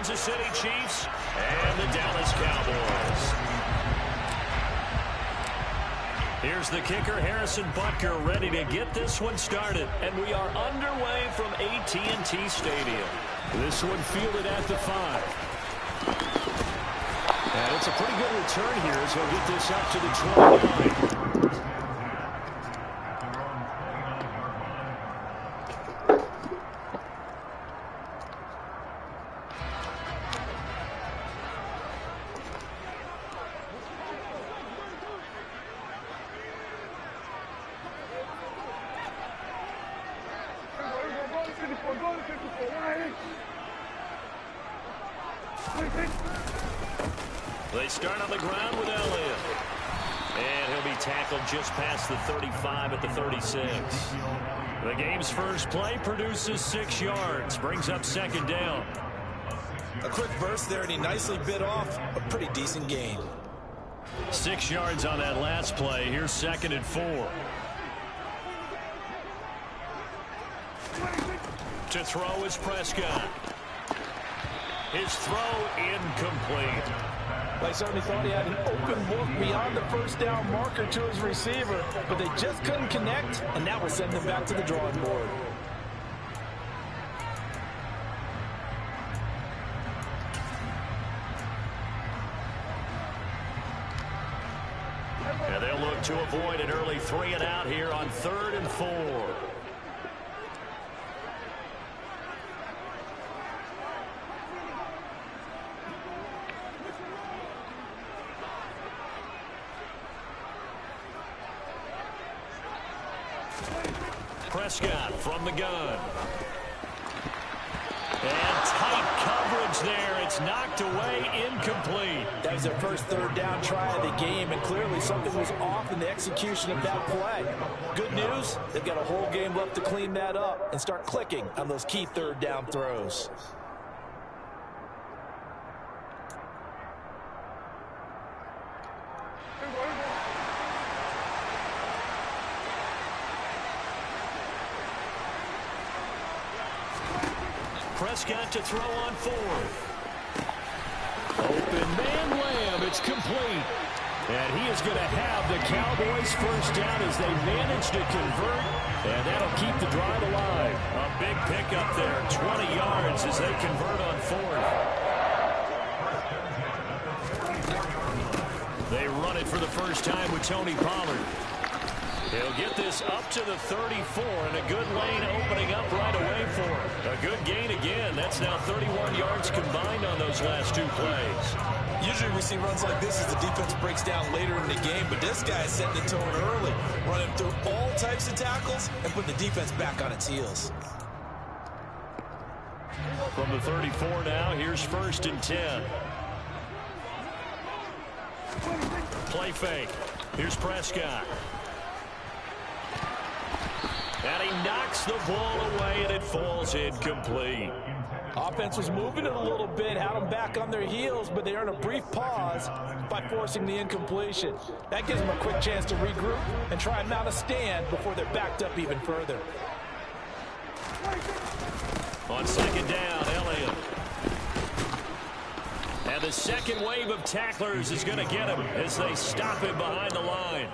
Kansas City Chiefs and the Dallas Cowboys. Here's the kicker, Harrison Butker, ready to get this one started. And we are underway from AT&T Stadium. This one fielded at the 5. And it's a pretty good return here as he'll get this up to the 29. They start on the ground with Elliott. And he'll be tackled just past the 35 at the 36. The game's first play produces 6 yards. Brings up second down. A quick burst there, and he nicely bit off a pretty decent gain. 6 yards on that last play. Here's second and 4. To throw is Prescott. His throw incomplete. They certainly thought he had an open look beyond the first down marker to his receiver, but they just couldn't connect, and that will send them back to the drawing board. And they'll look to avoid an early 3 and out here on 3rd and 4. Prescott from the gun. And tight coverage there. It's knocked away, incomplete. That was their first 3rd down try of the game, and clearly something was off in the execution of that play. Good news, they've got a whole game left to clean that up and start clicking on those key 3rd down throws. Prescott to throw on 4th. Open man Lamb. It's complete. And he is going to have the Cowboys first down as they manage to convert. And that'll keep the drive alive. A big pickup there. 20 yards as they convert on 4th. They run it for the first time with Tony Pollard. He'll get this up to the 34, and a good lane opening up right away for him. A good gain again. That's now 31 yards combined on those last 2 plays. Usually we see runs like this as the defense breaks down later in the game, but this guy is setting the tone early, running through all types of tackles and putting the defense back on its heels. From the 34 now, here's 1st and 10. Play fake. Here's Prescott. And he knocks the ball away, and it falls incomplete. Offense was moving it a little bit, had them back on their heels, but they earned a brief pause by forcing the incompletion. That gives them a quick chance to regroup and try and mount a stand before they're backed up even further. On 2nd down, Elliott. And the second wave of tacklers is going to get him as they stop him behind the line.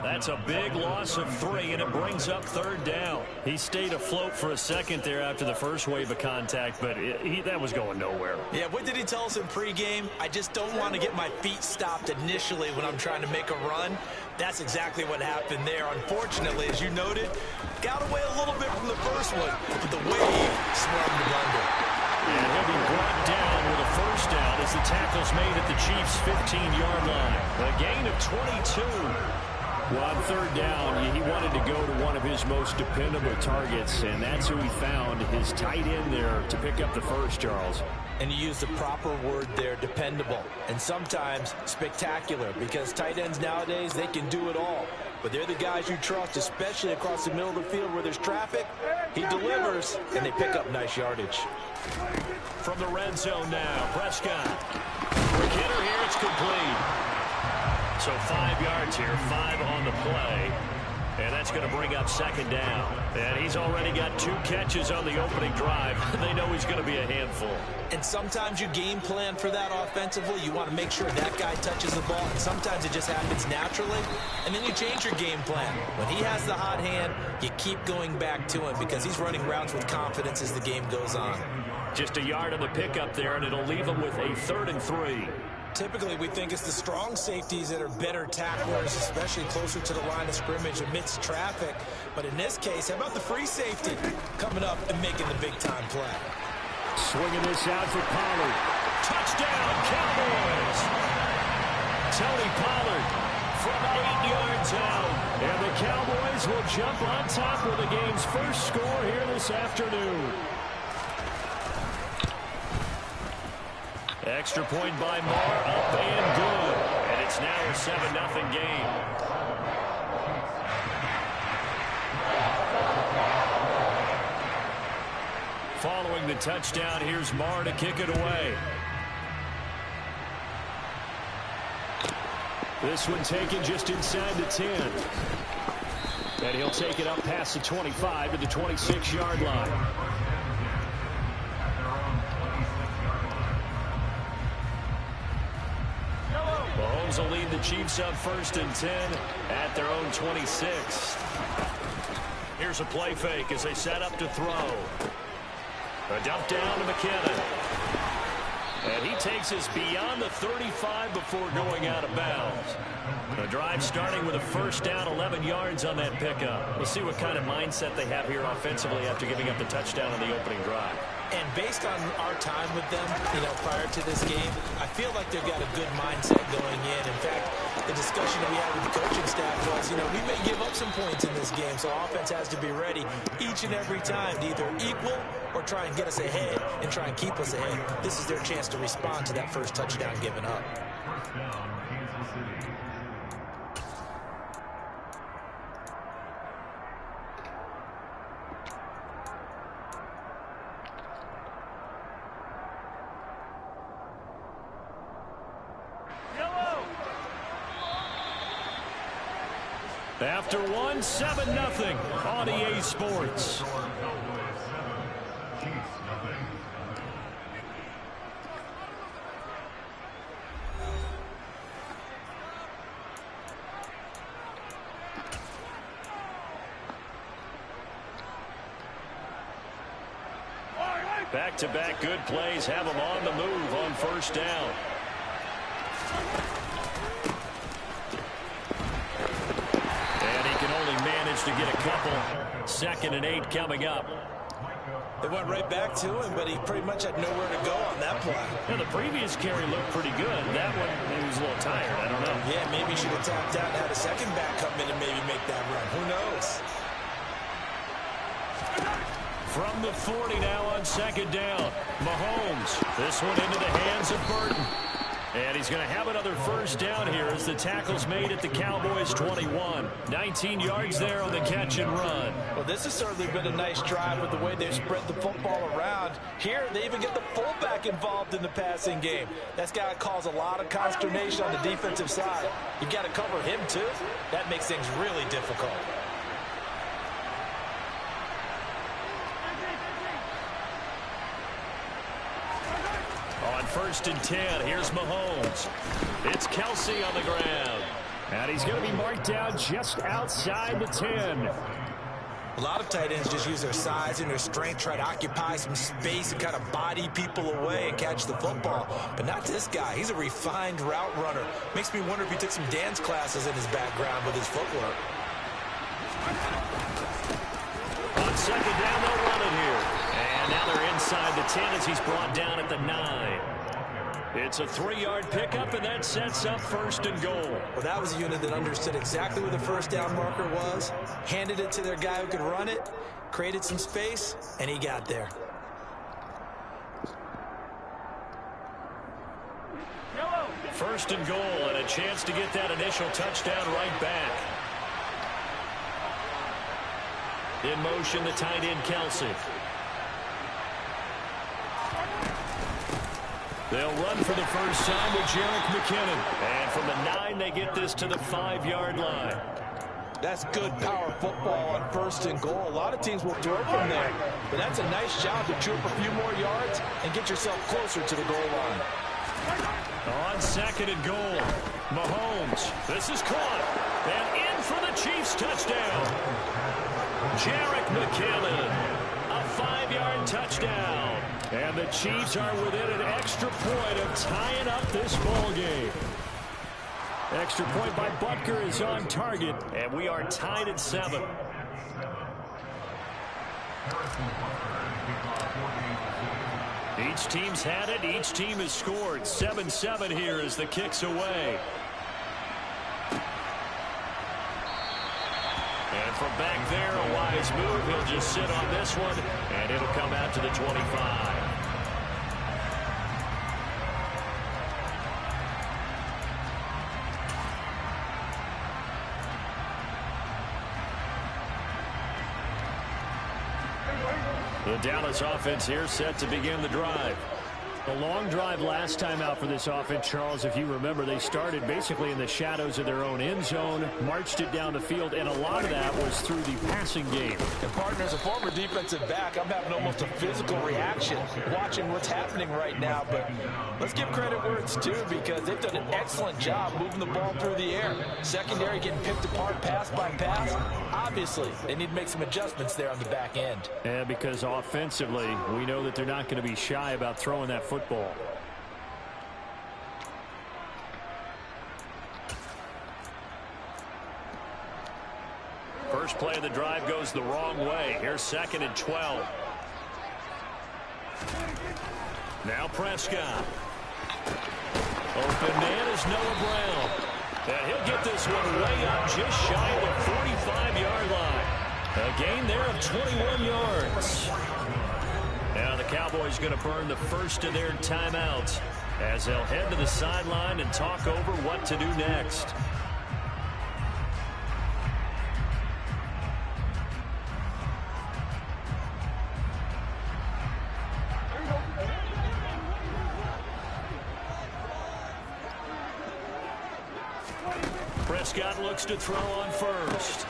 That's a big loss of 3, and it brings up 3rd down. He stayed afloat for a second there after the first wave of contact, but that was going nowhere. Yeah, what did he tell us in pregame? I just don't want to get my feet stopped initially when I'm trying to make a run. That's exactly what happened there. Unfortunately, as you noted, got away a little bit from the first one, but the wave swarmed him under. And he'll be brought down with a first down as the tackle's made at the Chiefs' 15-yard line. A gain of 22. Well, on 3rd down, he wanted to go to one of his most dependable targets, and that's who he found, his tight end there, to pick up the first, Charles. And you used the proper word there, dependable, and sometimes spectacular, because tight ends nowadays, they can do it all. But they're the guys you trust, especially across the middle of the field where there's traffic. He delivers, and they pick up nice yardage. From the red zone now, Prescott. For Kidder here, it's complete. So 5 yards here, 5 on the play. And that's going to bring up second down. And he's already got 2 catches on the opening drive. They know he's going to be a handful. And sometimes you game plan for that offensively. You want to make sure that guy touches the ball. And sometimes it just happens naturally. And then you change your game plan. When he has the hot hand, you keep going back to him because he's running routes with confidence as the game goes on. Just a yard on the pickup there, and it'll leave him with a 3rd and 3. Typically, we think it's the strong safeties that are better tacklers, especially closer to the line of scrimmage amidst traffic. But in this case, how about the free safety coming up and making the big-time play? Swinging this out for Pollard. Touchdown, Cowboys! Tony Pollard from 8 yards out. And the Cowboys will jump on top with the game's first score here this afternoon. Extra point by Moore, up and good. And it's now a 7-0 game. Following the touchdown, here's Moore to kick it away. This one taken just inside the 10. And he'll take it up past the 25 to the 26-yard line. Mahomes will lead the Chiefs up 1st and 10 at their own 26. Here's a play fake as they set up to throw. A dump down to McKinnon. And he takes us beyond the 35 before going out of bounds. The drive starting with a 1st down, 11 yards on that pickup. We'll see what kind of mindset they have here offensively after giving up the touchdown on the opening drive. And based on our time with them, prior to this game, I feel like they've got a good mindset going in. In fact, the discussion that we had with the coaching staff was, we may give up some points in this game, so offense has to be ready each and every time to either equal or try and get us ahead and try and keep us ahead. This is their chance to respond to that first touchdown given up. After 7-0 on EA Sports. Back-to-back good plays have them on the move on 1st down. To get a couple. 2nd and 8 coming up. They went right back to him, but he pretty much had nowhere to go on that play. Yeah, the previous carry looked pretty good. That one, he was a little tired. I don't know. Yeah, maybe he should have tapped out and had a second back come in and maybe make that run. Who knows? From the 40 now on 2nd down. Mahomes. This one into the hands of Burton. And he's going to have another 1st down here as the tackle's made at the Cowboys' 21. 19 yards there on the catch and run. Well, this has certainly been a nice drive with the way they've spread the football around. Here, they even get the fullback involved in the passing game. That's got to cause a lot of consternation on the defensive side. You've got to cover him, too. That makes things really difficult. On 1st and 10, here's Mahomes. It's Kelsey on the ground. And he's going to be marked down just outside the 10. A lot of tight ends just use their size and their strength, try to occupy some space and kind of body people away and catch the football. But not this guy. He's a refined route runner. Makes me wonder if he took some dance classes in his background with his footwork. On 2nd down, they'll run it here. And now they're inside the 10 as he's brought down at the 9. It's a 3-yard pickup, and that sets up 1st and goal. Well, that was a unit that understood exactly where the 1st down marker was, handed it to their guy who could run it, created some space, and he got there. First and goal, and a chance to get that initial touchdown right back. In motion, the tight end, Kelsey. They'll run for the first time with Jerick McKinnon. And from the 9, they get this to the 5-yard line. That's good power football on 1st and goal. A lot of teams will throw from there, but that's a nice job to chew up a few more yards and get yourself closer to the goal line. On 2nd and goal, Mahomes. This is caught. And in for the Chiefs touchdown. Jerick McKinnon. A 5-yard touchdown. And the Chiefs are within an extra point of tying up this ball game. Extra point by Butker is on target, and we are tied at 7. Each team's had it. Each team has scored. 7-7 here as the kick's away. And from back there, a wise move. He'll just sit on this one, and it'll come out to the 25. The Dallas offense here set to begin the drive. A long drive last time out for this offense, Charles. If you remember, they started basically in the shadows of their own end zone, marched it down the field, and a lot of that was through the passing game. And partner, as a former defensive back, I'm having almost a physical reaction watching what's happening right now. But let's give credit where it's due, because they've done an excellent job moving the ball through the air. Secondary getting picked apart pass by pass. Obviously, they need to make some adjustments there on the back end. Yeah, because offensively, we know that they're not going to be shy about throwing that football. First play of the drive goes the wrong way. Here's 2nd and 12. Now Prescott. Open man is Noah Brown. And he'll get this one way up just shy of the 45-yard line. A gain there of 21 yards. Now the Cowboys going to burn the first of their timeouts as they'll head to the sideline and talk over what to do next. Prescott looks to throw on first.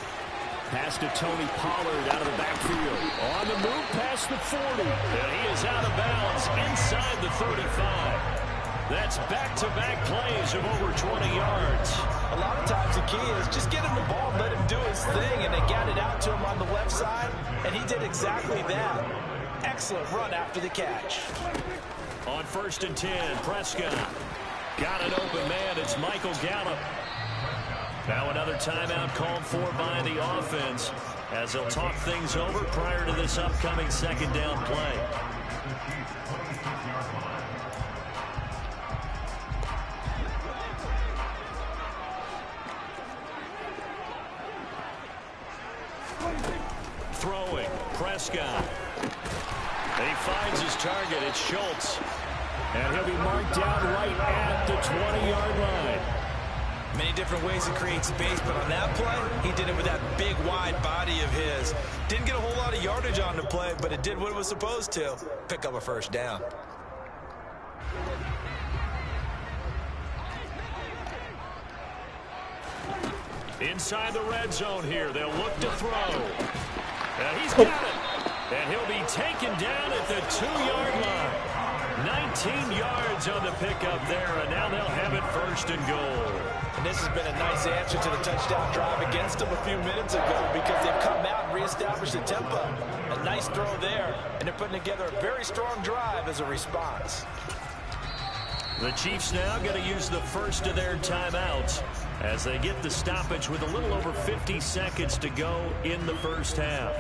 Pass to Tony Pollard out of the backfield. On the move past the 40. And he is out of bounds inside the 35. That's back-to-back plays of over 20 yards. A lot of times the key is just get him the ball, let him do his thing, and they got it out to him on the left side, and he did exactly that. Excellent run after the catch. On 1st and 10, Prescott. Got an open man. It's Michael Gallup. Now another timeout called for by the offense as they'll talk things over prior to this upcoming 2nd down play. Throwing, Prescott. He finds his target. It's Schultz. And he'll be marked down right at the 20-yard line. Many different ways to create space, but on that play, he did it with that big, wide body of his. Didn't get a whole lot of yardage on the play, but it did what it was supposed to. Pick up a first down. Inside the red zone here, they'll look to throw. And he's got it. And he'll be taken down at the 2-yard line. 19 yards on the pickup there, and now they'll have it 1st and goal. And this has been a nice answer to the touchdown drive against them a few minutes ago, because they've come out and reestablished the tempo. A nice throw there, and they're putting together a very strong drive as a response. The Chiefs now going to use the first of their timeouts as they get the stoppage with a little over 50 seconds to go in the first half.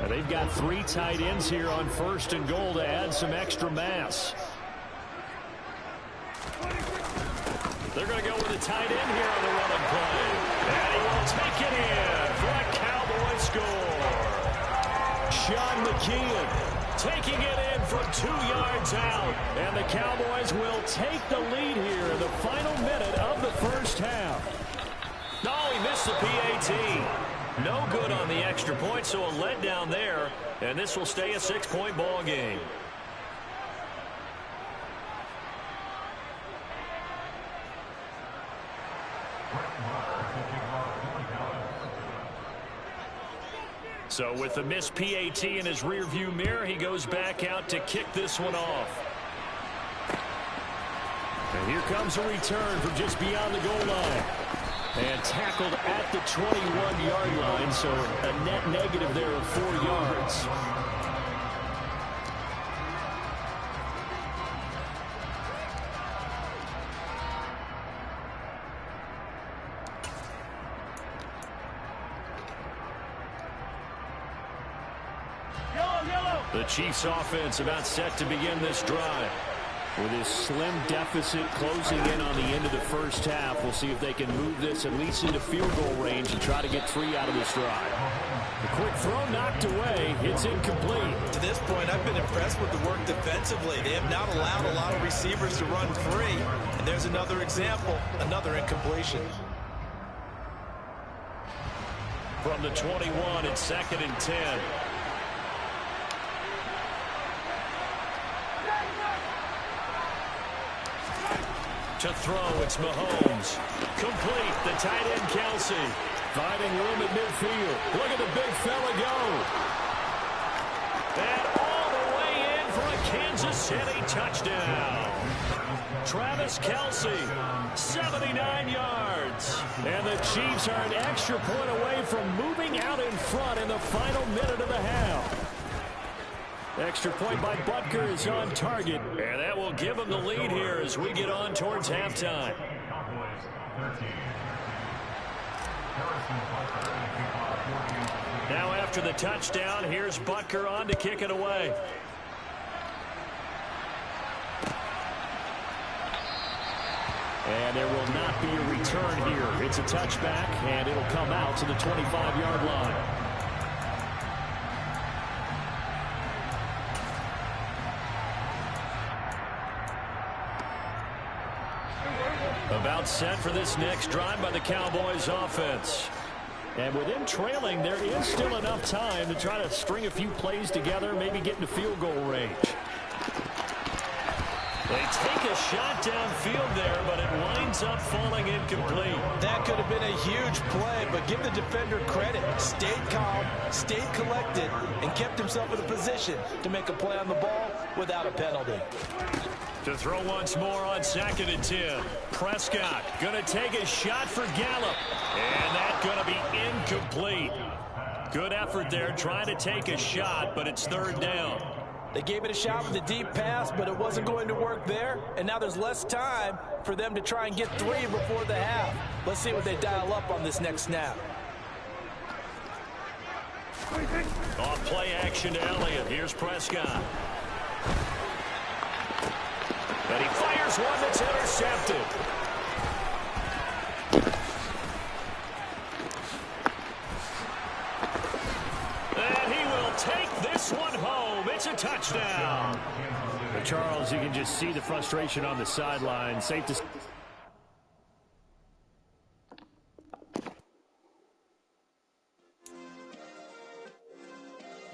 They've got 3 tight ends here on 1st and goal to add some extra mass. They're going to go with a tight end here on the running play. And he will take it in for a Cowboy score. Sean McKeon taking it in from 2 yards out. And the Cowboys will take the lead here in the final minute of the first half. No, he missed the PAT. No good on the extra point, so a letdown there, and this will stay a 6-point ball game. So with the missed PAT in his rearview mirror, he goes back out to kick this one off. And here comes a return from just beyond the goal line. And tackled at the 21-yard line, so a net negative there of 4 yards. The Chiefs offense about set to begin this drive. With his slim deficit closing in on the end of the first half, we'll see if they can move this at least into field goal range and try to get 3 out of this drive. The quick throw knocked away. It's incomplete. To this point, I've been impressed with the work defensively. They have not allowed a lot of receivers to run free. And there's another example, another incompletion. From the 21, it's 2nd and 10. To throw, it's Mahomes. Complete, the tight end Kelsey. Finding room at midfield. Look at the big fella go. And all the way in for a Kansas City touchdown. Travis Kelsey, 79 yards. And the Chiefs are an extra point away from moving out in front in the final minute of the half. Extra point by Butker is on target, and that will give them the lead here as we get on towards halftime. Now after the touchdown, here's Butker on to kick it away. And there will not be a return here. It's a touchback, and it'll come out to the 25-yard line. About set for this next drive by the Cowboys offense. And with them trailing, there is still enough time to try to string a few plays together, maybe get into field goal range. They take a shot downfield there, but it winds up falling incomplete. That could have been a huge play, but give the defender credit. Stayed calm, stayed collected, and kept himself in a position to make a play on the ball without a penalty. To throw once more on 2nd and 10. Prescott going to take a shot for Gallup. And that's going to be incomplete. Good effort there trying to take a shot, but it's 3rd down. They gave it a shot with a deep pass, but it wasn't going to work there. And now there's less time for them to try and get 3 before the half. Let's see what they dial up on this next snap. Off play action to Elliott. Here's Prescott. And he fires one that's intercepted. And he will take this one home. It's a touchdown. But Charles, you can just see the frustration on the sideline. Safe to...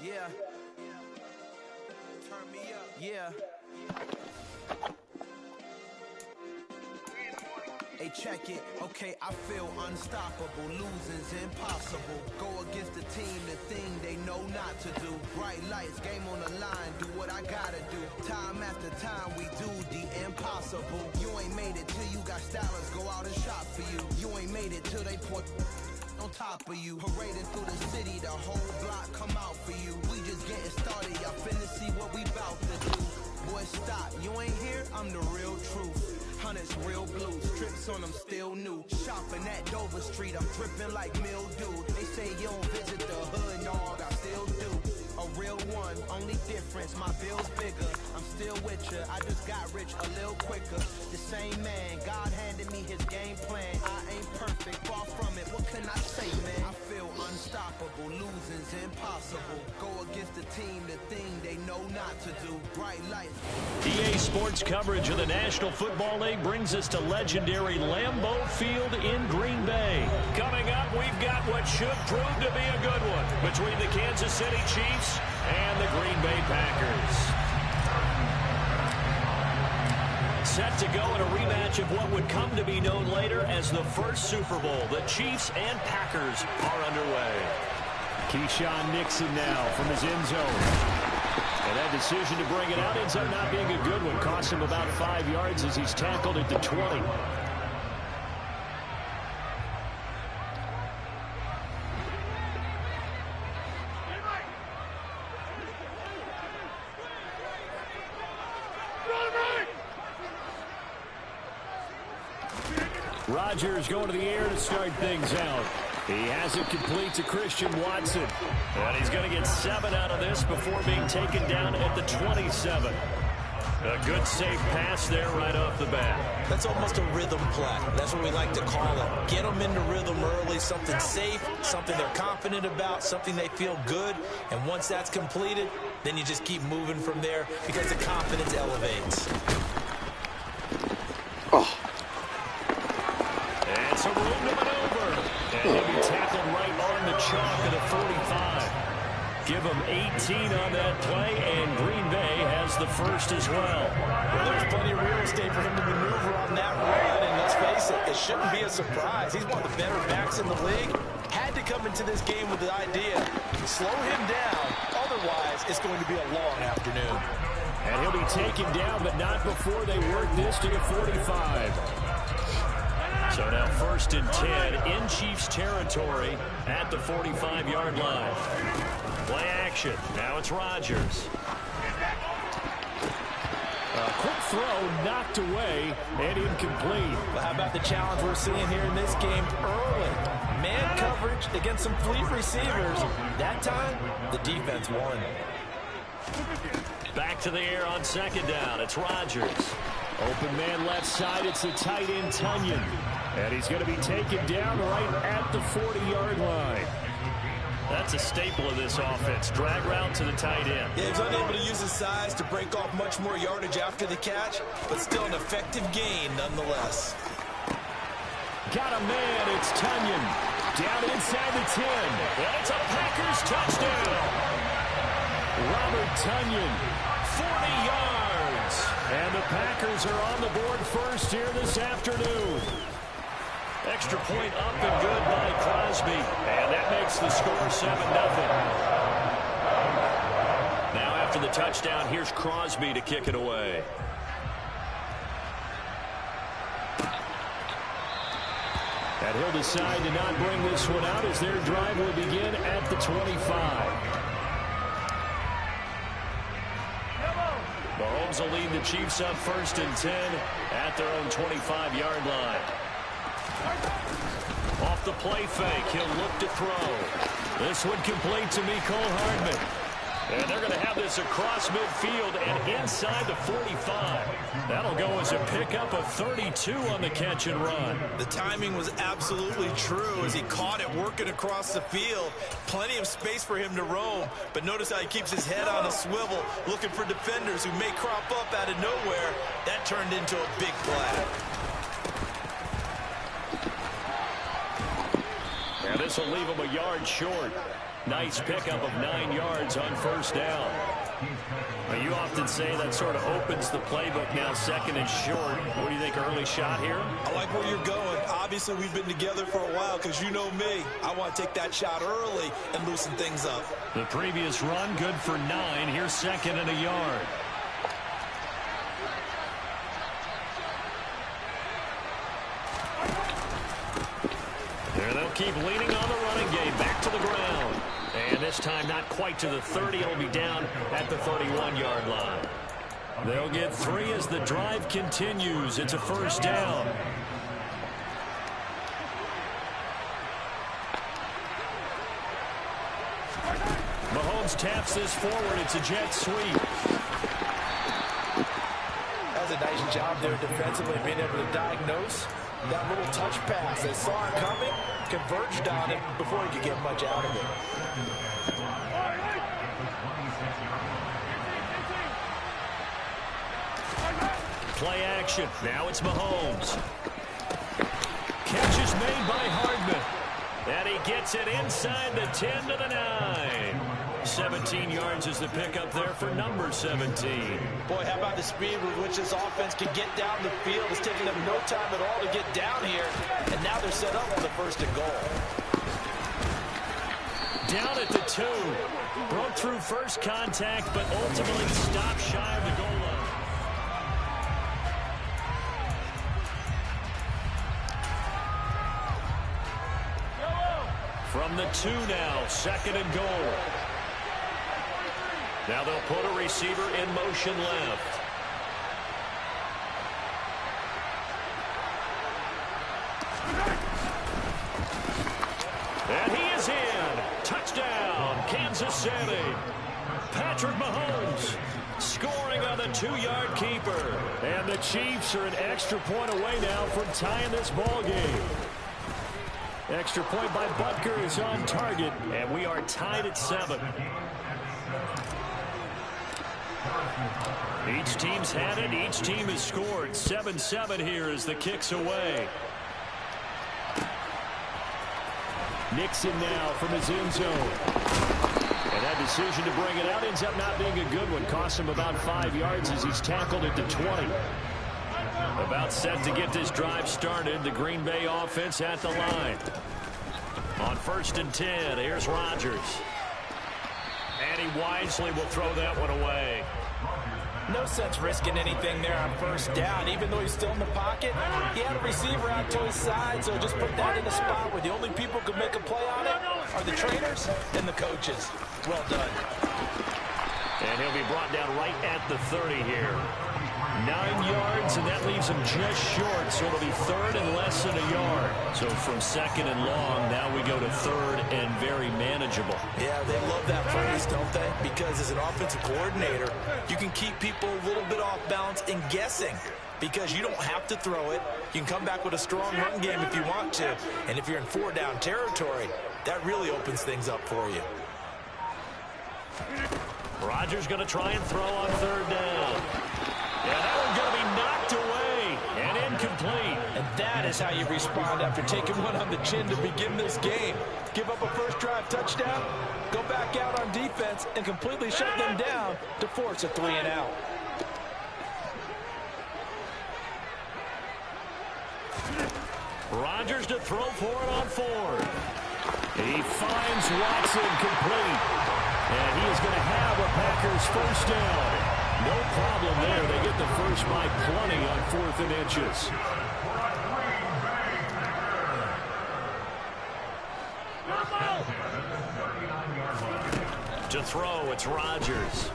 Yeah. Turn me up. Yeah. Hey, check it. Okay, I feel unstoppable. Losing's impossible. Go against the team, the thing they know not to do. Bright lights, game on the line. Do what I gotta do. Time after time, we do the impossible. You ain't made it till you got stylers. Go out and shop for you. You ain't made it till they put on top of you. Parading through the city, the whole block come out for you. We just getting started. Y'all finna see what we bout to do. Boy, stop. You ain't here? I'm the real truth. Hunters real blue, strips on them still new. Shopping at Dover Street, I'm dripping like mildew. They say you don't visit the hood, dog, I still do. A real one, only difference, my bill's bigger. I'm still with ya, I just got rich a little quicker. The same man, God handed me his game plan. I ain't perfect, far from it, what can I say, man? I feel unstoppable, losing's impossible. Go against the team, the thing they know not to do. Bright lights. EA Sports coverage of the National Football League brings us to legendary Lambeau Field in Green Bay. Coming up, we've got what should prove to be a good one between the Kansas City Chiefs and the Green Bay Packers. Set to go in a rematch of what would come to be known later as the first Super Bowl. The Chiefs and Packers are underway. Keyshawn Nixon now from his end zone. And that decision to bring it out ends up not being a good one. Cost him about 5 yards as he's tackled at the 20. Rodgers going to the air to start things out. He has it complete to Christian Watson. And he's going to get 7 out of this before being taken down at the 27. A good safe pass there right off the bat. That's almost a rhythm play. That's what we like to call it. Get them into rhythm early, something safe, something they're confident about, something they feel good. And once that's completed, then you just keep moving from there because the confidence elevates. And some room to maneuver. And he'll be tackled right on the chalk of the 45. Give him 18 on that play, and Green Bay has the first as well. Well, there's plenty of real estate for him to maneuver on that run, and let's face it, it shouldn't be a surprise. He's one of the better backs in the league. Had to come into this game with the idea, slow him down, otherwise it's going to be a long afternoon. And he'll be taken down, but not before they work this to the 45. So now 1st and 10 in Chiefs territory at the 45-yard line. Play action. Now it's Rodgers. A quick throw knocked away and incomplete. Well, how about the challenge we're seeing here in this game early? Man coverage against some fleet receivers. That time, the defense won. Back to the air on 2nd down. It's Rodgers. Open man left side. It's the tight end, Tunyon. And he's going to be taken down right at the 40-yard line. That's a staple of this offense. Drag route to the tight end. Yeah, he's unable to use his size to break off much more yardage after the catch, but still an effective gain nonetheless. Got a man. It's Tunyon. Down inside the 10. And it's a Packers touchdown. Robert Tunyon, 40 yards. And the Packers are on the board first here this afternoon. Extra point up and good by Crosby. And that makes the score 7-0. Now after the touchdown, here's Crosby to kick it away. And he'll decide to not bring this one out as their drive will begin at the 25. Mahomes will lead the Chiefs up 1st and 10 at their own 25-yard line. Off the play fake, he'll look to throw. This one complete to Mecole Hardman. And they're going to have this across midfield and inside the 45. That'll go as a pickup of 32 on the catch and run. The timing was absolutely true as he caught it working across the field. Plenty of space for him to roam, but notice how he keeps his head on a swivel, looking for defenders who may crop up out of nowhere. That turned into a big play. And this will leave him a yard short. Nice pickup of 9 yards on 1st down. Well, you often say that sort of opens the playbook now, 2nd and short. What do you think, early shot here? I like where you're going. Obviously, we've been together for a while because you know me. I want to take that shot early and loosen things up. The previous run, good for 9. Here's 2nd and a yard. There they'll keep leaning on the running game. Back to the ground. And this time not quite to the 30. It'll be down at the 31-yard line. They'll get 3 as the drive continues. It's a 1st down. Mahomes taps this forward. It's a jet sweep. That's a nice job there defensively, being able to diagnose that little touch pass. They saw it coming, converged on it before he could get much out of it. Play action. Now it's Mahomes. Catch is made by Hardman. And he gets it inside the 10 to the 9. 17 yards is the pickup there for number 17. Boy, how about the speed with which this offense can get down the field? It's taking them no time at all to get down here. And now they're set up for the 1st and goal. Down at the 2. Broke through first contact, but ultimately stopped shy of the goal line. From the 2 now, 2nd and goal. Now they'll put a receiver in motion left. And he is in. Touchdown, Kansas City. Patrick Mahomes scoring on the 2-yard keeper. And the Chiefs are an extra point away now from tying this ball game. Extra point by Butker is on target, and we are tied at 7. Each team's had it. Each team has scored. 7-7 here as the kick's away. Nixon now from his end zone. And that decision to bring it out ends up not being a good one. Costs him about 5 yards as he's tackled at the 20. About set to get this drive started. The Green Bay offense at the line. On 1st and 10, here's Rodgers. And he wisely will throw that one away. No sense risking anything there on 1st down. Even though he's still in the pocket, he had a receiver out to his side, so just put that in a spot where the only people who can make a play on it are the trainers and the coaches. Well done. And he'll be brought down right at the 30 here. 9 yards, and that leaves him just short, so it'll be 3rd and less than a yard. So from 2nd and long, now we go to 3rd and very manageable. Yeah, they love that phrase, don't they? Because as an offensive coordinator, you can keep people a little bit off balance and guessing. Because you don't have to throw it. You can come back with a strong run game if you want to. And if you're in 4-down territory, that really opens things up for you. Rodgers going to try and throw on 3rd down. And that one's going to be knocked away and incomplete. And that is how you respond after taking one on the chin to begin this game. Give up a first drive touchdown, go back out on defense, and completely shut them down to force a 3-and-out. Rodgers to throw for it on 4th. He finds Watson complete. And he is going to have a Packers 1st down. No problem there. They get the first by plenty on 4th and inches. To throw, it's Rodgers.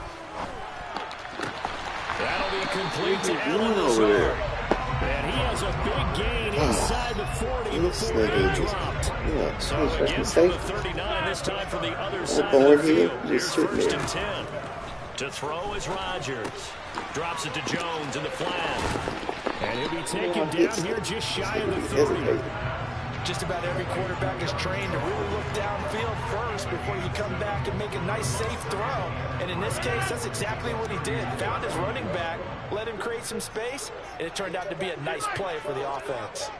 That'll be complete to Allen Lazard. And he has a big gain inside the 40 before he dropped. Yeah, So again from the 39, this time from the other side of the field. Here's 1st and 10. To throw is Rodgers. Drops it to Jones in the flat. And he'll be taken down here just shy of the 30. Just about every quarterback is trained to really look downfield first before you come back and make a nice, safe throw. And in this case, that's exactly what he did. Found his running back, let him create some space, and it turned out to be a nice play for the offense.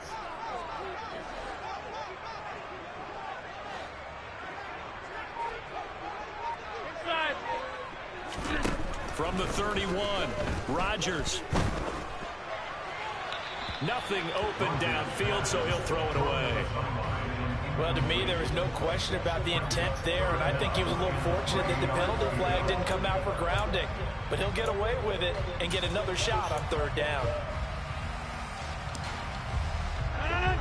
From the 31, Rodgers. Nothing open downfield, so he'll throw it away. Well, to me, there is no question about the intent there, and I think he was a little fortunate that the penalty flag didn't come out for grounding. But he'll get away with it and get another shot on 3rd down.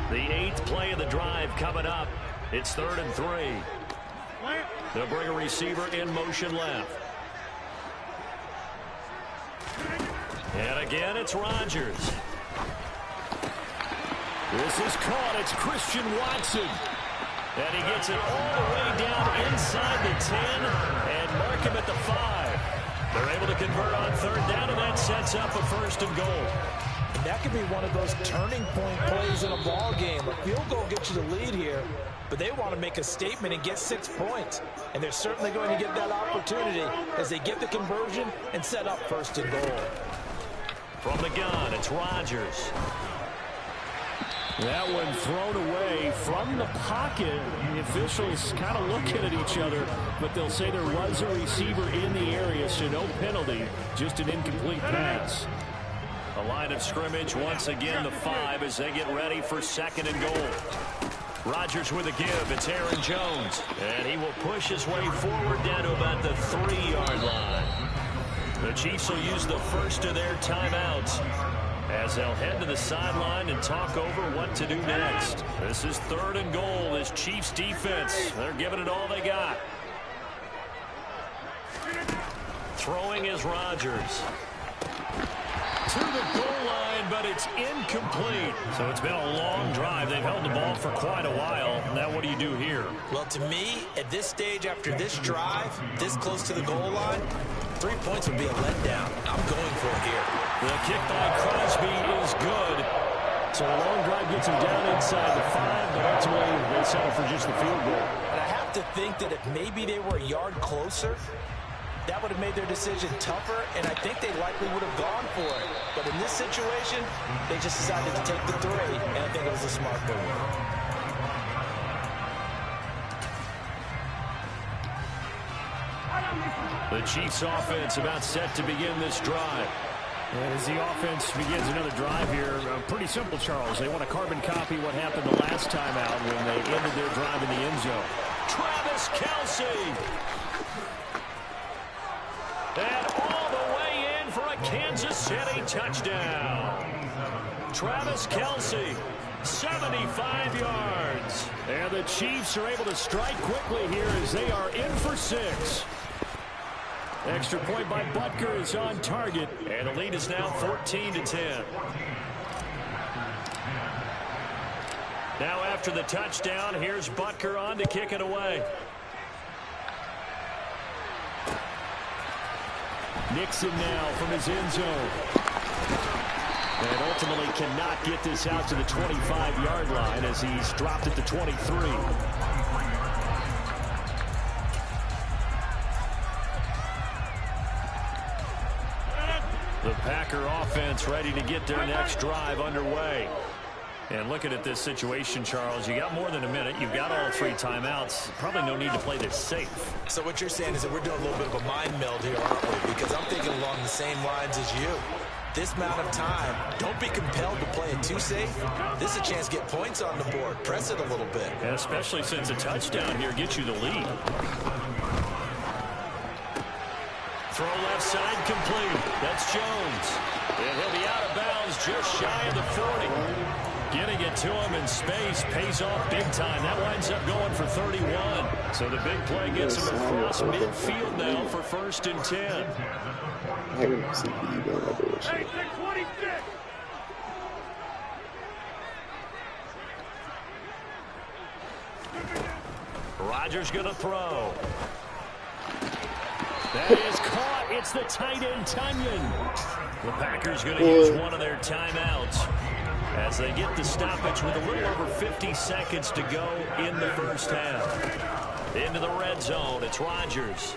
The 8th play of the drive coming up. It's 3rd and 3. They'll bring a receiver in motion left. And again, it's Rodgers. This is caught. It's Christian Watson. And he gets it all the way down inside the 10 and mark him at the 5. They're able to convert on 3rd down, and that sets up a 1st and goal. And that could be one of those turning point plays in a ball game. A field goal gets you the lead here, but they want to make a statement and get 6 points. And they're certainly going to get that opportunity as they get the conversion and set up 1st and goal. From the gun, it's Rodgers. That one thrown away from the pocket. The officials kind of looking at each other, but they'll say there was a receiver in the area, so no penalty, just an incomplete pass. A line of scrimmage, once again the 5 as they get ready for 2nd and goal. Rodgers with a give. It's Aaron Jones. And he will push his way forward down to about the 3-yard line. The Chiefs will use the first of their timeouts as they'll head to the sideline and talk over what to do next. This is 3rd and goal. This Chiefs defense, they're giving it all they got. Throwing is Rodgers. To the goal line, but it's incomplete. So it's been a long drive. They've held the ball for quite a while. Now what do you do here? Well, to me, at this stage, after this drive, this close to the goal line, 3 points would be a letdown. I'm going for it here. The kick by Crosby is good. So the long drive gets him down inside the 5, but ultimately they settle for just the field goal. And I have to think that if maybe they were a yard closer, that would have made their decision tougher, and I think they likely would have gone for it. But in this situation, they just decided to take the 3, and I think it was a smart move. The Chiefs offense about set to begin this drive. And as the offense begins another drive here, pretty simple, Charles. They want to carbon copy what happened the last time out when they ended their drive in the end zone. Travis Kelce. And all the way in for a Kansas City touchdown. Travis Kelce, 75 yards. And the Chiefs are able to strike quickly here as they are in for 6. Extra point by Butker is on target. And the lead is now 14-10. Now after the touchdown, here's Butker on to kick it away. Nixon now from his end zone. And ultimately cannot get this out to the 25-yard line as he's dropped at the 23. The Packer offense ready to get their next drive underway. And looking at this situation, Charles, you got more than a minute. You've got all 3 timeouts. Probably no need to play this safe. So what you're saying is that we're doing a little bit of a mind meld here, aren't we? Because I'm thinking along the same lines as you. This amount of time, don't be compelled to play it too safe. This is a chance to get points on the board. Press it a little bit. And especially since a touchdown here gets you the lead. Throw left side complete. That's Jones. And he'll be out of bounds just shy of the 40. Getting it to him in space pays off big time. That winds up going for 31. So the big play gets him across midfield now for 1st and 10. Rodgers going to throw. That is caught. It's the tight end, Tunyon. The Packers going to use one of their timeouts as they get the stoppage with a little over 50 seconds to go in the first half. Into the red zone. It's Rodgers.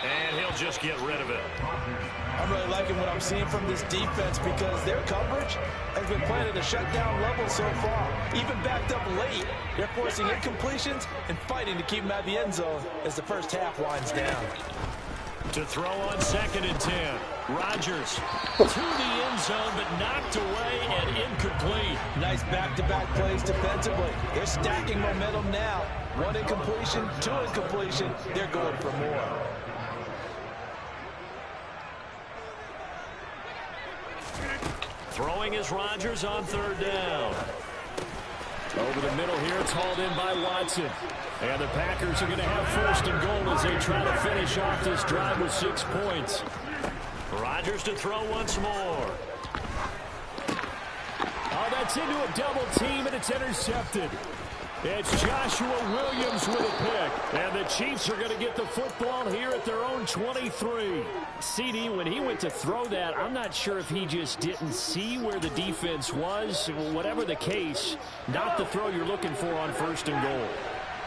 And he'll just get rid of it. I'm really liking what I'm seeing from this defense because their coverage has been playing at a shutdown level so far. Even backed up late, they're forcing incompletions and fighting to keep them out of the end zone as the first half winds down. To throw on 2nd and 10. Rodgers to the end zone, but knocked away and incomplete. Nice back-to-back plays defensively. They're stacking momentum now. 1 incompletion, 2 incompletion. They're going for more. Throwing is Rodgers on 3rd down. Over the middle here, it's hauled in by Watson. And the Packers are going to have 1st and goal as they try to finish off this drive with 6 points. Rodgers to throw once more. Oh, that's into a double team, and it's intercepted. It's Joshua Williams with a pick. And the Chiefs are going to get the football here at their own 23. CD, when he went to throw that, I'm not sure if he just didn't see where the defense was. Whatever the case, not the throw you're looking for on 1st and goal.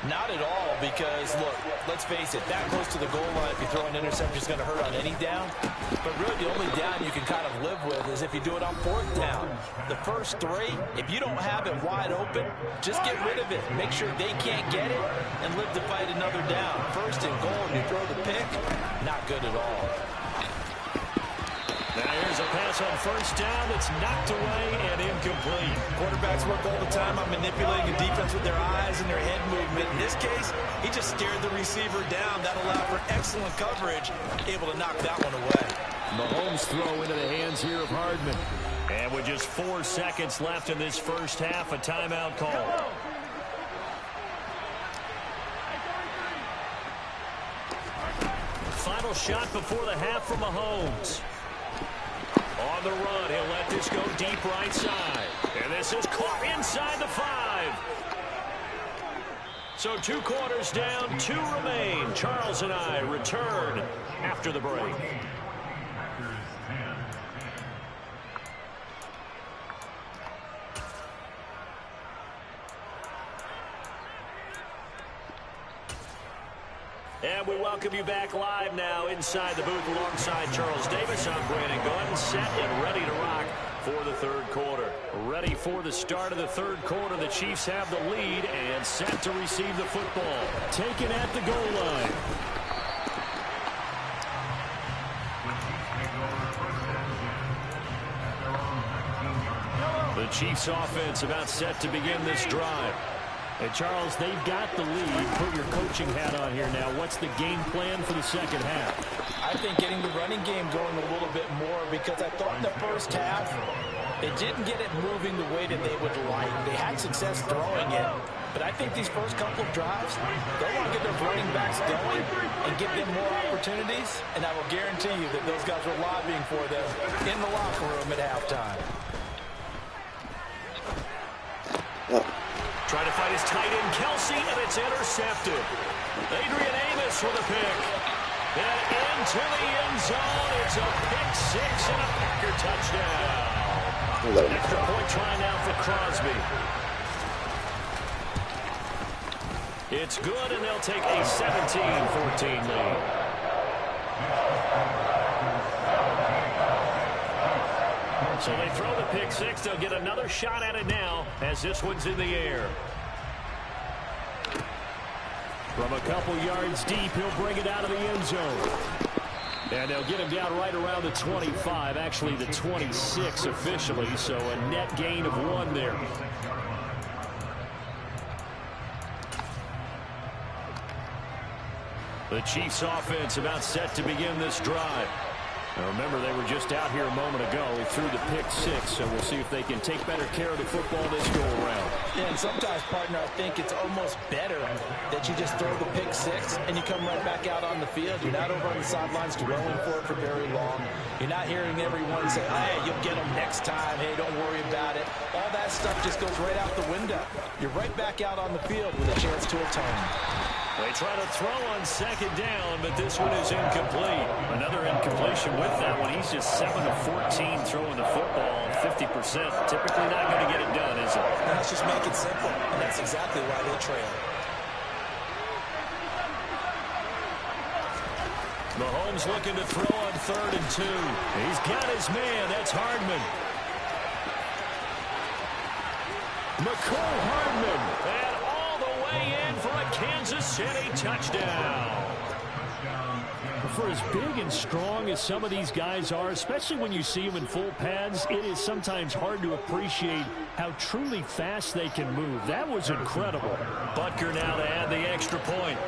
Not at all, because, look, let's face it, that close to the goal line, if you throw an interception, is going to hurt on any down. But really, the only down you can kind of live with is if you do it on 4th down. The first 3, if you don't have it wide open, just get rid of it. Make sure they can't get it and live to fight another down. 1st and goal, and you throw the pick, not good at all. Now here's a pass on 1st down that's knocked away and incomplete. Quarterbacks work all the time on manipulating a defense with their eyes and their head movement. In this case, he just stared the receiver down. That allowed for excellent coverage, able to knock that one away. Mahomes throw into the hands here of Hardman. And with just 4 seconds left in this first half, a timeout call. Final shot before the half from Mahomes. On the run, he'll let this go deep right side. And this is caught inside the 5. So 2 quarters down, 2 remain. Charles and I return after the break. And we welcome you back live now inside the booth alongside Charles Davis. I'm Brandon Gunn, set and ready to rock for the 3rd quarter. Ready for the start of the 3rd quarter. The Chiefs have the lead and set to receive the football. Taken at the goal line. The Chiefs offense about set to begin this drive. And Charles, they've got the lead. Put your coaching hat on here now. What's the game plan for the second half? I think getting the running game going a little bit more, because I thought in the first half they didn't get it moving the way that they would like. They had success throwing it, but I think these first couple of drives, they want to get those running backs going and give them more opportunities, and I will guarantee you that those guys were lobbying for them in the locker room at halftime. Trying to fight his tight end, Kelsey, and it's intercepted. Adrian Amos with a pick. And into the end zone. It's a pick 6 and a Packer touchdown. Extra point try now for Crosby. It's good, and they'll take a 17-14 lead. So they throw the pick 6. They'll get another shot at it now as this one's in the air. From a couple yards deep, he'll bring it out of the end zone. And they'll get him down right around the 25, actually the 26 officially, so a net gain of 1 there. The Chiefs offense about set to begin this drive. Now remember, they were just out here a moment ago. They threw the pick 6, so we'll see if they can take better care of the football this go-around. Yeah, and sometimes, partner, I think it's almost better that you just throw the pick 6 and you come right back out on the field. You're not over on the sidelines dwelling for it for very long. You're not hearing everyone say, hey, you'll get them next time. Hey, don't worry about it. All that stuff just goes right out the window. You're right back out on the field with a chance to atone. They try to throw on 2nd down, but this one is incomplete. Another incompletion with that one. He's just 7 of 14 throwing the football, 50%. Typically not going to get it done, is it? Let's just make it simple, and that's exactly why they trail. Mahomes looking to throw on 3rd and 2. He's got his man. That's Hardman. McCole Hardman. And all the way in for a Kansas City touchdown. For as big and strong as some of these guys are, especially when you see them in full pads, it is sometimes hard to appreciate how truly fast they can move. That was incredible. Butker now to add the extra point.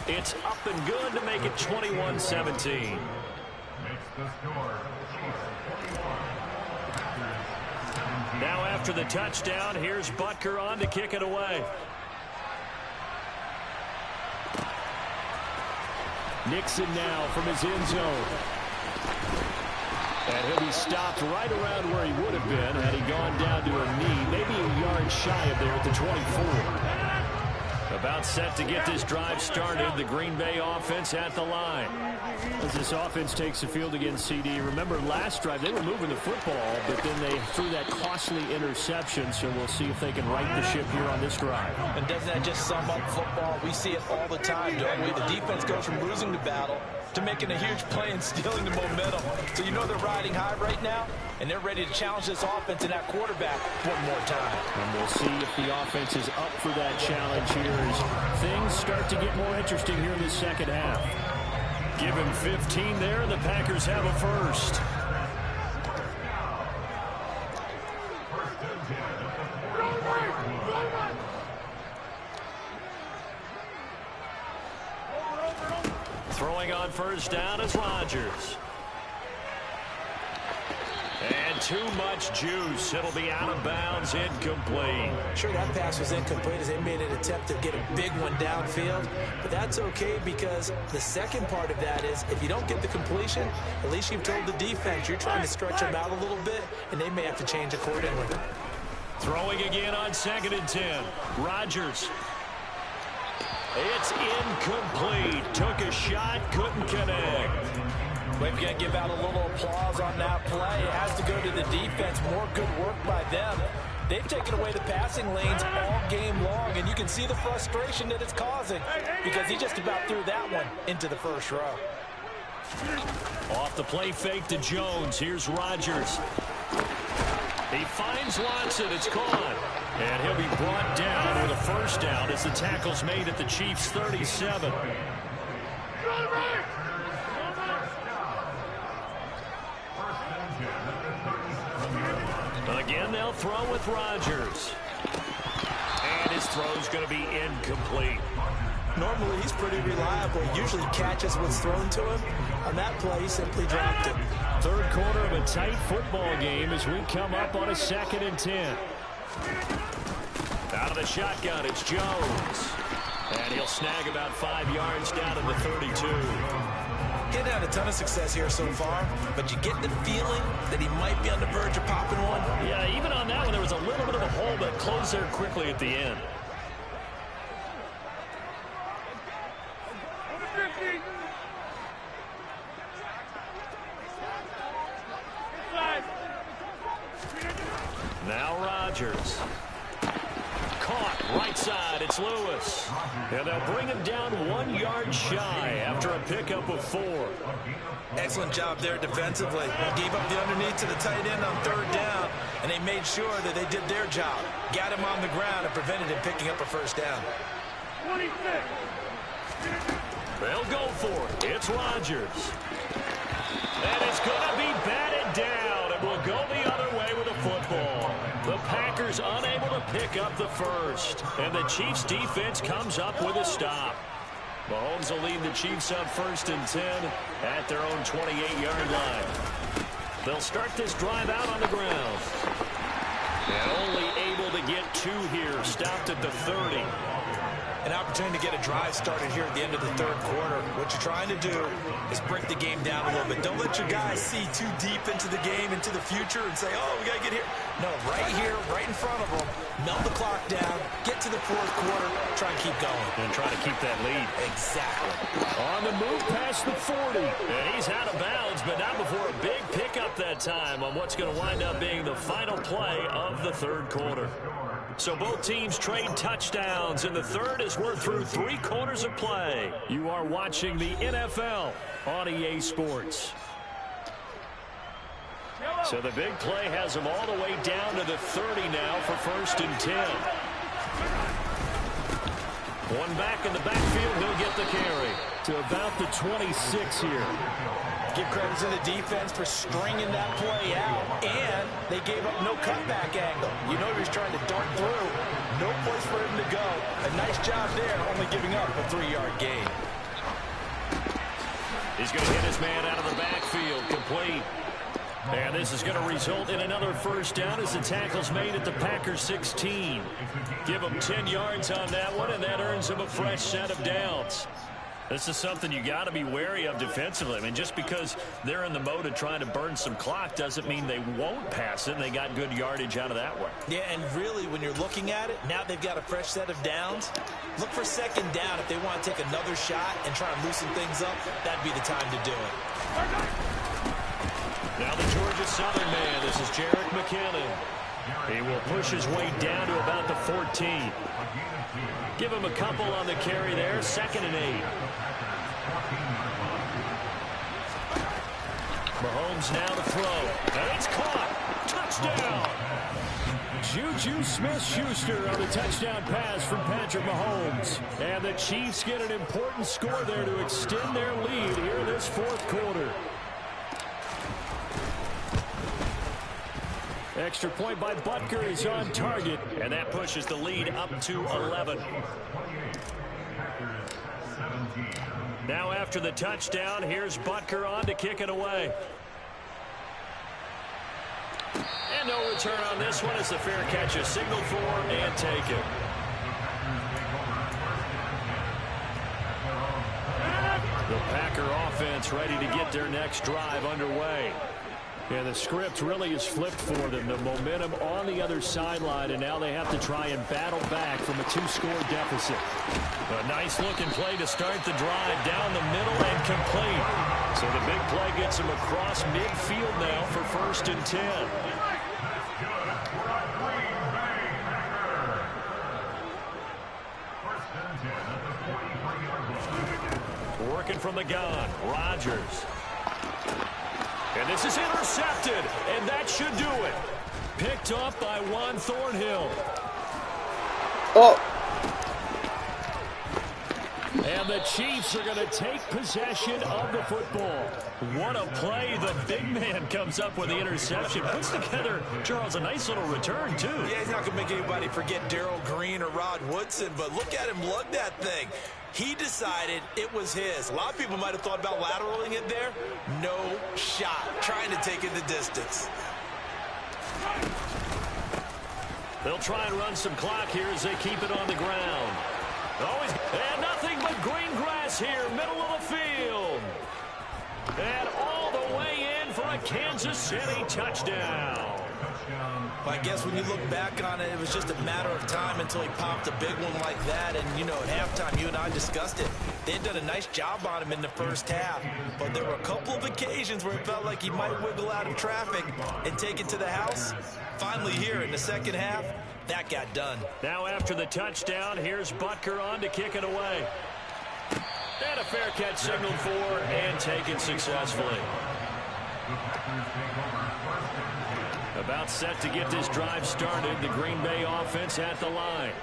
It's up and good to make it 21-17. Now after the touchdown, here's Butker on to kick it away. Nixon now from his end zone. And he'll be stopped right around where he would have been had he gone down to a knee, maybe a yard shy of there at the 24. About set to get this drive started. The Green Bay offense at the line. As this offense takes the field against CD, remember last drive they were moving the football, but then they threw that costly interception, so we'll see if they can right the ship here on this drive. And doesn't that just sum up football? We see it all the time, don't we? The defense goes from losing the battle to making a huge play and stealing the momentum. So you know they're riding high right now, and they're ready to challenge this offense and that quarterback one more time. And we'll see if the offense is up for that challenge here as things start to get more interesting here in the second half. Give him 15 there, and the Packers have a first. Throwing on first down is Rodgers. And too much juice. It'll be out of bounds, incomplete. Sure, that pass was incomplete as they made an attempt to get a big one downfield. But that's okay because the second part of that is if you don't get the completion, at least you've told the defense you're trying to stretch them out a little bit, and they may have to change accordingly. Throwing again on 2nd and 10. Rodgers. It's incomplete. Took a shot, couldn't connect. We've got to give out a little applause on that play. It has to go to the defense. More good work by them. They've taken away the passing lanes all game long, and you can see the frustration that it's causing because he just about threw that one into the first row. Off the play fake to Jones. Here's Rodgers. He finds Watson. It's caught. And he'll be brought down with a first down as the tackle's made at the Chiefs' 37. Again, they'll throw with Rodgers. And his throw's going to be incomplete. Normally, he's pretty reliable. He usually catches what's thrown to him. On that play, he simply dropped it. Third quarter of a tight football game as we come up on a 2nd and 10. Out of the shotgun, it's Jones. And he'll snag about 5 yards down to the 32. He's had a ton of success here so far, but you get the feeling that he might be on the verge of popping one. Yeah, even on that one, there was a little bit of a hole, but closed there quickly at the end. Now Rodgers. Caught right side. It's Lewis. And they'll bring him down 1 yard shy after a pickup of 4. Excellent job there defensively. Gave up the underneath to the tight end on 3rd down, and they made sure that they did their job. Got him on the ground and prevented him picking up a first down. 26. They'll go for it. It's Rodgers. And it's going to be batted down. It will go the other way with the football. The Packers unable to pick up the first. And the Chiefs defense comes up with a stop. Mahomes will lead the Chiefs up 1st and 10 at their own 28-yard line. They'll start this drive out on the ground. And only able to get 2 here. Stopped at the 30. An opportunity to get a drive started here at the end of the 3rd quarter. What you're trying to do is break the game down a little bit. Don't let your guys see too deep into the game, into the future, and say, oh, we got to get here. No, right here, right in front of them, melt the clock down, get to the 4th quarter, try and keep going. And try to keep that lead. Exactly. On the move past the 40. And he's out of bounds, but not before a big pickup that time on what's going to wind up being the final play of the 3rd quarter. So both teams trade touchdowns, and the 3rd as we're through 3 quarters of play. You are watching the NFL on EA Sports. So the big play has them all the way down to the 30 now for 1st and 10. One back in the backfield, he'll get the carry to about the 26 here. Give credit to the defense for stringing that play out, and they gave up no cutback angle. You know he was trying to dart through. No place for him to go. A nice job there, only giving up a 3-yard gain. He's going to hit his man out of the backfield, complete. And this is going to result in another first down as the tackle's made at the Packers 16. Give him 10 yards on that one, and that earns him a fresh set of downs. This is something you got to be wary of defensively. I mean, just because they're in the mode of trying to burn some clock doesn't mean they won't pass it, and they got good yardage out of that one. Yeah, and really, when you're looking at it, now they've got a fresh set of downs. Look for second down if they want to take another shot and try and loosen things up. That'd be the time to do it. Now the Georgia Southern man. This is Jerick McKinnon. He will push his way down to about the 14. Give him a couple on the carry there. 2nd and 8. Mahomes now to throw. And it's caught. Touchdown. Juju Smith-Schuster on the touchdown pass from Patrick Mahomes. And the Chiefs get an important score there to extend their lead here in this 4th quarter. Extra point by Butker is on target, and that pushes the lead up to 11. Now after the touchdown, here's Butker on to kick it away. And no return on this one as the fair catch is signaled for and taken. The Packer offense ready to get their next drive underway. And the script really is flipped for them. The momentum on the other sideline, and now they have to try and battle back from a 2-score deficit. A nice-looking play to start the drive down the middle and complete. So the big play gets them across midfield now for 1st and 10. Working from the gun, Rodgers. And this is intercepted, and that should do it. Picked up by Juan Thornhill. Oh. And the Chiefs are going to take possession of the football. What a play. The big man comes up with the interception. Puts together, Charles, a nice little return, too. Yeah, he's not going to make anybody forget Darrell Green or Rod Woodson, but look at him lug that thing. He decided it was his. A lot of people might have thought about lateraling it there. No shot. Trying to take it the distance. They'll try and run some clock here as they keep it on the ground. Always, and nothing but green grass here, middle of the field. And all the way in for a Kansas City touchdown. Well, I guess when you look back on it, it was just a matter of time until he popped a big one like that. And, you know, at halftime, you and I discussed it. They had done a nice job on him in the first half. But there were a couple of occasions where it felt like he might wiggle out of traffic and take it to the house. Finally here in the second half, that got done. Now after the touchdown, here's Butker on to kick it away. And a fair catch signaled for and taken successfully. About set to get this drive started. The Green Bay offense at the line.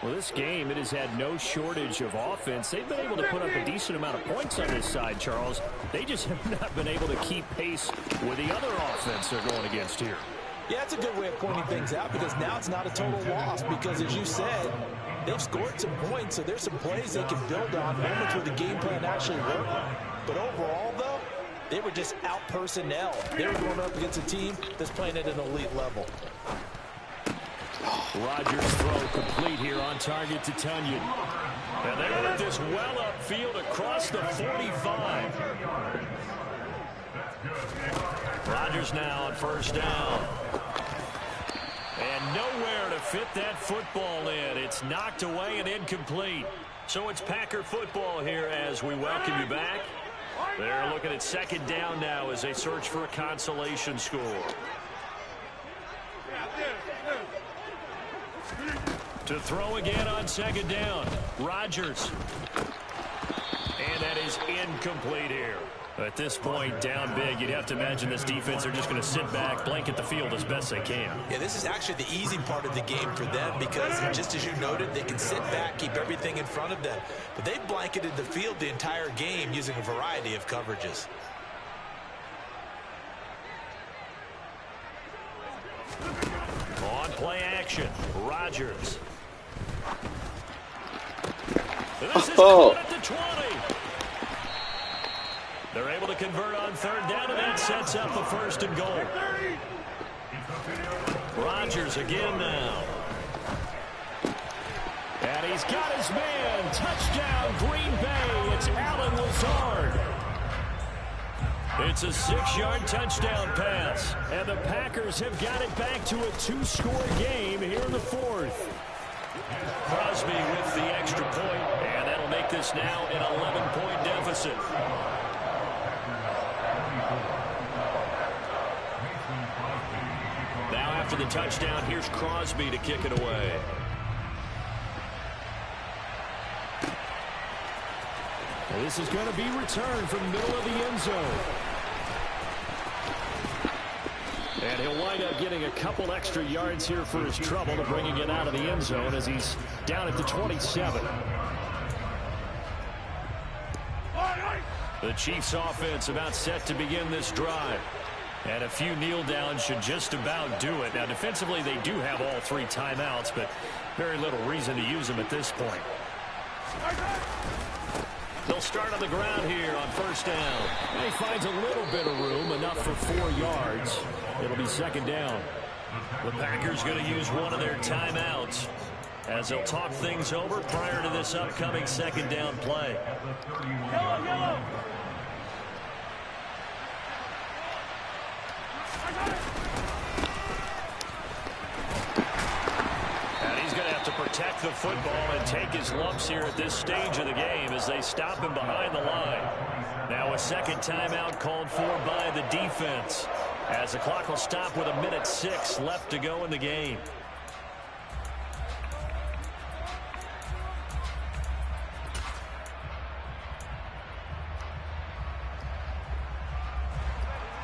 Well, this game, it has had no shortage of offense. They've been able to put up a decent amount of points on this side, Charles. They just have not been able to keep pace with the other offense they're going against here. Yeah, that's a good way of pointing things out because now it's not a total loss because, as you said, they've scored some points, so there's some plays they can build on, moments where the game plan actually worked. But overall, though, they were just out-personnel. They were going up against a team that's playing at an elite level. Rodgers' throw complete here on target to Tunyon. And they let this well upfield across the 45. Rodgers now on 1st down. And nowhere to fit that football in. It's knocked away and incomplete. So it's Packer football here as we welcome you back. They're looking at 2nd down now as they search for a consolation score. To throw again on 2nd down. Rodgers. And that is incomplete here. At this point, down big, you'd have to imagine this defense are just going to sit back, blanket the field as best they can. Yeah, this is actually the easy part of the game for them because, just as you noted, they can sit back, keep everything in front of them. But they've blanketed the field the entire game using a variety of coverages. On play action, Rodgers. This is caught at the 20. They're able to convert on 3rd down, and that sets up a 1st and goal. Rodgers again now. And he's got his man. Touchdown, Green Bay. It's Allen Lazard. It's a 6-yard touchdown pass. And the Packers have got it back to a 2-score game here in the fourth. Crosby with the extra point, and that'll make this now an 11-point deficit. Now after the touchdown, here's Crosby to kick it away. Well, this is going to be returned from the middle of the end zone. And he'll wind up getting a couple extra yards here for his trouble to bringing it out of the end zone as he's down at the 27. The Chiefs offense about set to begin this drive. And a few kneel downs should just about do it. Now defensively they do have all 3 timeouts, but very little reason to use them at this point. They'll start on the ground here on first down. And he finds a little bit of room, enough for 4 yards. It'll be second down. The Packers going to use one of their timeouts as they'll talk things over prior to this upcoming second down play. And he's going to have to protect the football and take his lumps here at this stage of the game as they stop him behind the line. Now a second timeout called for by the defense as the clock will stop with 1:06 left to go in the game.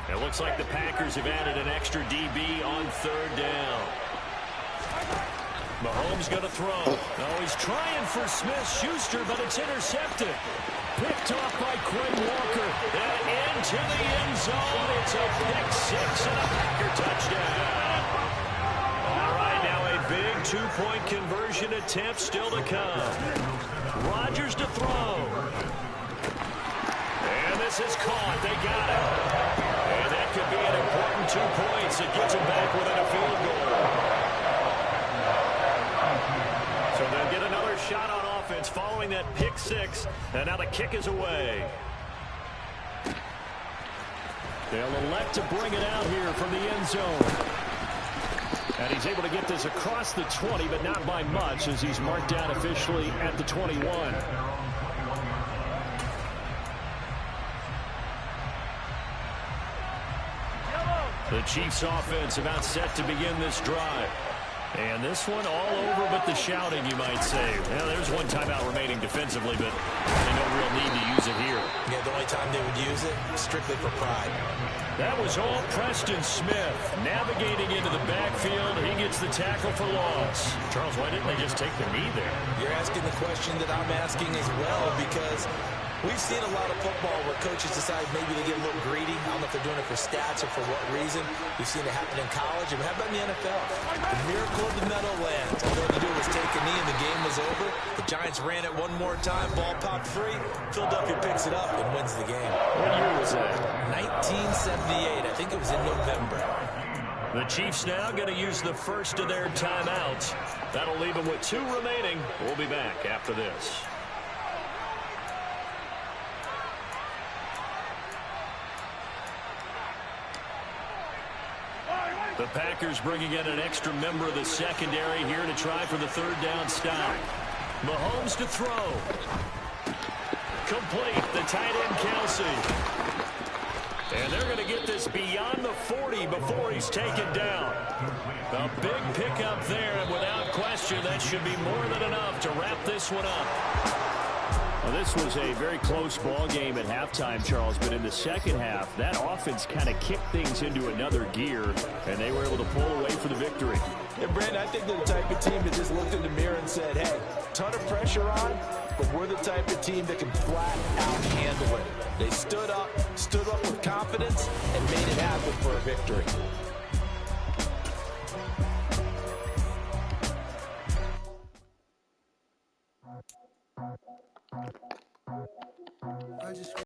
It looks like the Packers have added an extra DB on third down. Mahomes going to throw. Oh, he's trying for Smith-Schuster, but it's intercepted. Picked off by Quay Walker. And into the end zone. It's a pick 6 and a Packer touchdown. All right, now a big 2-point conversion attempt still to come. Rodgers to throw. And this is caught. They got it. And that could be an important 2 points. It gets them back within a field goal. So they'll get another shot on offense following that pick 6. And now the kick is away. They'll elect to bring it out here from the end zone. And he's able to get this across the 20, but not by much as he's marked down officially at the 21. The Chiefs offense about set to begin this drive. And this one all over but the shouting, you might say. Well, there's one timeout remaining defensively, but no real need to use it here. Yeah, the only time they would use it, strictly for pride. That was all Preston Smith navigating into the backfield. He gets the tackle for loss. Charles, why didn't they just take the knee there? You're asking the question that I'm asking as well, because we've seen a lot of football where coaches decide maybe they get a little greedy. I don't know if they're doing it for stats or for what reason. We've seen it happen in college. And how about in the NFL? The miracle of the Meadowlands. All they had to do was take a knee and the game was over. The Giants ran it one more time. Ball popped free. Philadelphia picks it up and wins the game. What year was that? 1978. I think it was in November. The Chiefs now going to use the first of their timeouts. That'll leave them with 2 remaining. We'll be back after this. The Packers bringing in an extra member of the secondary here to try for the third down stop. Mahomes to throw. Complete. The tight end, Kelsey. And they're going to get this beyond the 40 before he's taken down. A big pickup there, and without question, that should be more than enough to wrap this one up. Well, this was a very close ball game at halftime, Charles, but in the second half, that offense kind of kicked things into another gear, and they were able to pull away for the victory. And, Brandon, I think they're the type of team that just looked in the mirror and said, hey, ton of pressure on, but we're the type of team that can flat out handle it. They stood up with confidence, and made it happen for a victory.